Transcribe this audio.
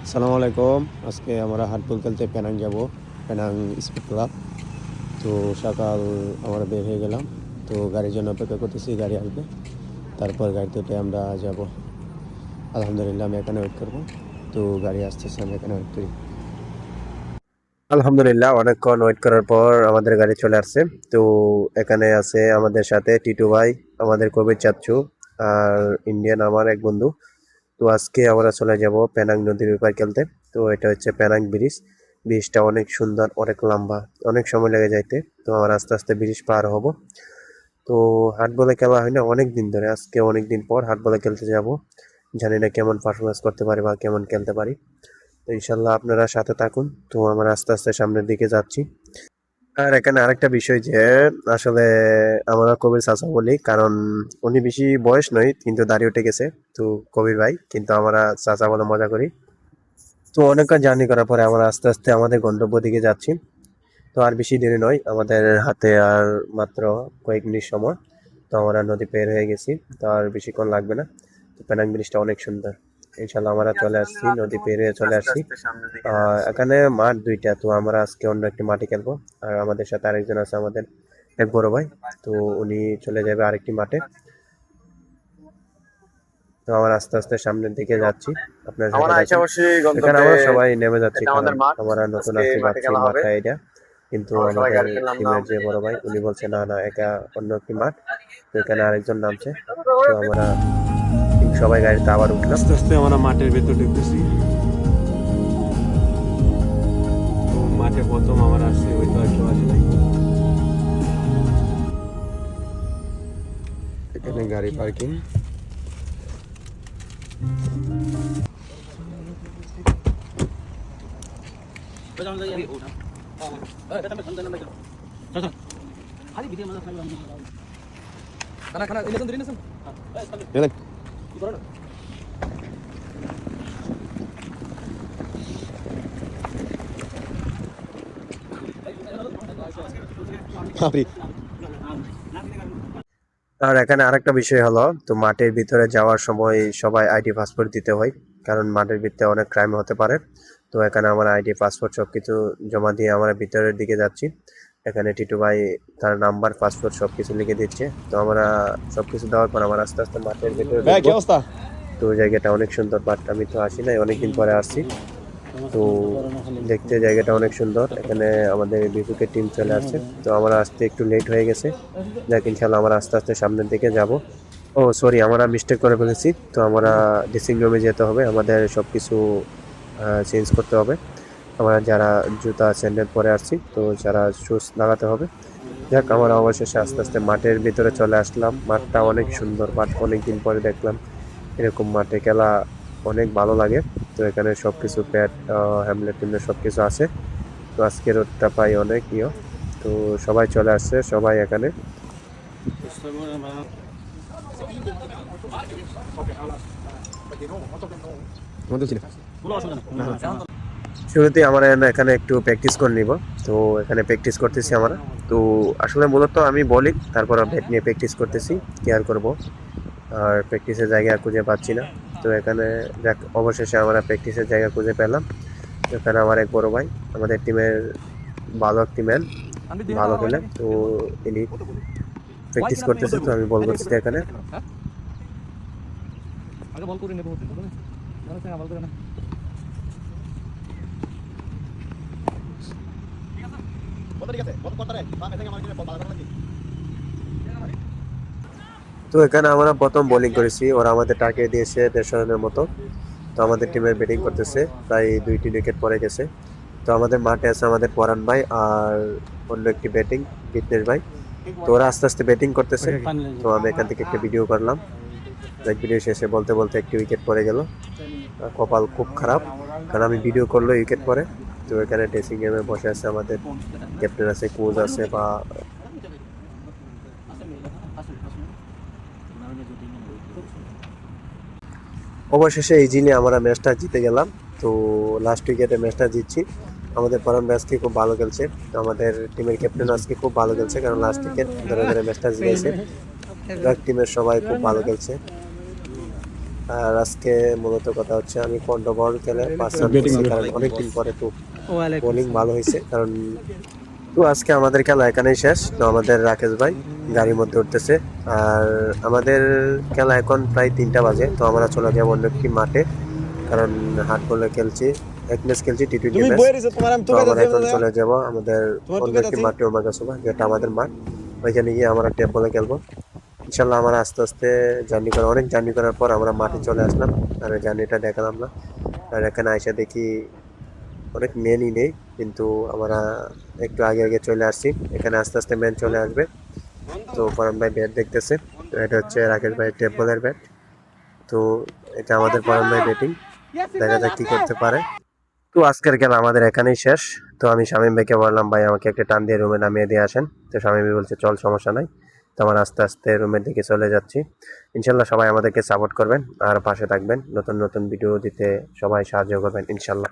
আসসালামু আলাইকুম। আজকে আমরা হাটবল খেলতে পেনাং যাব, পেনাং স্পোর্ট ক্লাব। তো সকাল আমরা বের হয়ে গেলাম। তো গাড়ির জন্য অপেক্ষা করতেছি, গাড়ি আসবে, তারপর গাড়িতে উঠে আমরা যাব। আলহামদুলিল্লাহ আমি এখানে ওয়েট করবো। তো গাড়ি আসতেছে, আমি এখানে ওয়েট করি। আলহামদুলিল্লাহ অনেকক্ষণ ওয়েট করার পর আমাদের গাড়ি চলে আসছে। তো এখানে আছে আমাদের সাথে টিটু ভাই, আমাদের কবির চাচ্চু, আর ইন্ডিয়ান আমার এক বন্ধু। তো আজকে আমরা চলে যাব পেনাং নদীর ব্যাপার খেলতে। তো এটা হচ্ছে পেনাং ব্রিজ। ব্রিজটা অনেক সুন্দর, অনেক লম্বা, অনেক সময় লেগে যাইতে। তো আমরা আস্তে আস্তে ব্রিজ পার হব। তো হাট বলে খেলা হয় না অনেক দিন ধরে, আজকে অনেক দিন পর হাট বলে খেলতে যাব। জানি না কেমন পারফরমেন্স করতে পারি বা কেমন খেলতে পারি। তো ইনশাল্লাহ আপনারা সাথে থাকুন। তো আমরা আস্তে আস্তে সামনের দিকে যাচ্ছি। আর এখানে আরেকটা বিষয় যে আসলে আমরা কবির চাচা বলি, কারণ উনি বেশি বয়স নয় কিন্তু দাড়ি উঠে গেছে। তো কবির ভাই, কিন্তু আমরা চাচা বলে মজা করি। তো অনেকক্ষণ জার্নি করার পরে আমরা আস্তে আস্তে আমাদের গন্তব্য দিকে যাচ্ছি। তো আর বেশি দেরি নয়, আমাদের হাতে আর মাত্র কয়েক মিনিট সময়। তো আমরা নদী পের হয়ে গেছি। তো আর বেশিক্ষণ লাগবে না। তো পেনাং ব্রিজটা অনেক সুন্দর। ইনশাল্লাহ আমরা চলে আসছি, নদী পের হয়ে চলে আসছি। এখানে মাঠ দুইটা, তো আমরা আজকে অন্য একটি মাঠে খেলবো। আর আমাদের সাথে আরেকজন আছে, আমাদের এক বড় ভাই। তো উনি চলে যাবে আরেকটি মাঠে। তো আমরা আস্তে আস্তে সামনের দিকে যাচ্ছি, আপনার সাথে থাকুন। এখানে আমরা সবাই নেমে যাচ্ছি, কারণ আমরা নতুন আসছি ভাবছি মাঠটা এটা। কিন্তু আমাদের টিমের যে বড় ভাই উনি বলছে না না, এটা অন্য একটি মাঠ। তো এখানে আরেকজন নামছে। তো আমরা সবাই গাড়িতে আবার উঠলাম। আস্তে আস্তে আমরা মাঠের ভেতর ঢুকতেছি। তো মাঠে প্রথম আমরা আসছি, ওই তো একটু আসি নাই। এখানে গাড়ি পার্কিং। আর এখানে আরেকটা বিষয় হলো, তো মাঠের ভিতরে যাওয়ার সময় সবাই আইডি পাসপোর্ট দিতে হয়, কারণ মাঠের ভিতরে অনেক ক্রাইম হতে পারে। তো এখানে আমার আইডি পাসপোর্ট সবকিছু জমা দিয়ে আমরা ভিতরের দিকে যাচ্ছি। এখানে টিটু ভাই তার নাম্বার, পাসপোর্ট সবকিছু লিখে দিচ্ছে। তো আমরা সবকিছু দেওয়ার পর আমার আস্তে আস্তে মাঠের ভিতরে ঢুকবো। তো জায়গাটা অনেক সুন্দর, বাট আমি তো আসি নাই, অনেকদিন পরে আসছি। তো দেখতে জায়গাটা অনেক সুন্দর। এখানে আমাদের বিপুকের টিম চলে আসছে। তো আমরা আসতে একটু লেট হয়ে গেছে। দেখ ইনশাল্লাহ আমরা আস্তে আস্তে সামনের দিকে যাব। ও সরি, আমরা মিস্টেক করে ফেলেছি। তো আমরা ড্রেসিং রুমে যেতে হবে, আমাদের সব কিছু চেঞ্জ করতে হবে। আমরা যারা জুতা স্যান্ডেল পরে আসছি, তো যারা শুজ লাগাতে হবে। যাক, আমরা অবশেষে আস্তে আস্তে মাঠের ভিতরে চলে আসলাম। মাঠটা অনেক সুন্দর, বাট অনেকদিন পরে দেখলাম এরকম মাঠে খেলা, অনেক ভালো লাগে। তো এখানে সব কিছু প্যাড, হ্যামলেট টিমলেট সব কিছু আছে। তো আজকে রোদটা পাই অনেক তো সবাই চলে আসছে, সবাই এখানে। শুরুতে আমরা এখানে একটু প্র্যাকটিস করে নিব। তো এখানে প্র্যাকটিস করতেছি আমরা। তো আসলে মূলত আমি বলি, তারপর ব্যাট নিয়ে প্র্যাকটিস করতেছি, কেয়ার করব। আর প্র্যাকটিসের জায়গা খুঁজে পাচ্ছি না। তো এখানে যাক, অবশেষে আমরা প্র্যাকটিসের জায়গা খুঁজে পেলাম। এখানে আমার এক বড় ভাই, আমাদের টিমের ভালো একটি ম্যান, ভালো খেলে। তো তিনি প্র্যাকটিস করতেছে, তো আমি বল করছি এখানে। তো এখানে আমরা প্রথম বোলিং করেছি, ওরা আমাদের টার্গেট দিয়েছে 150 রানের মতো। তো আমাদের টিমের ব্যাটিং করতেছে, প্রায় 2-3 উইকেট পড়ে গেছে। তো আমাদের মাঠে আছে আমাদের পরান ভাই আর অন্য একটি ব্যাটিং ফিটনেস ভাই। তো ওরা আস্তে আস্তে ব্যাটিং করতেছে। তো আমি এখান থেকে একটা ভিডিও করলাম। ভিডিও শেষে বলতে বলতে একটি উইকেট পড়ে গেল। কপাল খুব খারাপ, কারণ আমি ভিডিও করলো উইকেট পড়ে। তো এখানে ড্রেসিং রুমে বসে আছে আমাদের ক্যাপ্টেন আছে, কোচ আছে, বা অবশেষে ইজিলি আমরা ম্যাচটা জিতে গেলাম। তো লাস্ট উইকেটে ম্যাচটা জিতছি। আমাদের পরান ভাই আজকে খুব ভালো খেলছে। আমাদের টিমের ক্যাপ্টেন আজকে খুব ভালো খেলছে, কারণ লাস্ট উইকেট ধরে ধরে ম্যাচটা জিতেছে। টিমের সবাই খুব ভালো খেলছে। আর আজকে মূলত কথা হচ্ছে আমি 15 বল খেলে 5 রান Batting করছি, good. কারণ অনেকদিন পরে তো ওয়ালাইকুম বোলিং আসসালাম। ভালো হয়েছে। কারণ তো আজকে আমাদের খেলা এখানেই শেষ। তো আমাদের রাকেশ ভাই গাড়ির মধ্যে উঠতেছে, আর আমাদের খেলা এখন প্রায় 3টা বাজে। তো আমরা চলে যাবো অন্য একটি মাঠে, কারণ হাট বলে খেলছি, এক ম্যাচ খেলছি টি20 তুমি ম্যাচ। বইয়ে দিছো তোমার আমি তো তোকে আমরা যাচ্ছি এখন দাদা চলে যাব আমাদের তোমার অন্য তোকে একটি যাচ্ছি মাঠে, ওমাগাসোবা, যেটা আমাদের মাঠ। ওইখানে গিয়ে আমরা টেপ বলে খেলবো ইনশাল্লাহ। আমরা আস্তে আস্তে জার্নি করা, অনেক জার্নি করার পর আমরা মাঠে চলে আসলাম, আর জার্নিটা দেখালাম না। আর এখানে আইসা দেখি অনেক মেনই নেই, কিন্তু আমরা একটু আগে আগে চলে আসছি। এখানে আস্তে আস্তে মেন চলে আসবে। তো পরান ভাই ব্যাট দেখতেছে, তো এটা হচ্ছে রাকেশ ভাই টেপ বলের ব্যাট। তো এটা আমাদের পরান ভাই ব্যাটিং, দেখা যাক কি করতে পারে। তো আজকের খেলা আমাদের এখানেই শেষ। তো আমি শামীম ভাইকে বললাম, ভাই আমাকে একটা টান দিয়ে রুমে নামিয়ে দিয়ে আসেন। তো শামীম ভাই বলছে চল, সমস্যা নাই। তো আমরা আস্তে আস্তে রুমের দিকে চলে যাচ্ছি। ইনশাল্লাহ সবাই আমাদেরকে সাপোর্ট করবেন আর পাশে থাকবেন, নতুন নতুন ভিডিও দিতে সবাই সাহায্য করবেন ইনশাল্লাহ।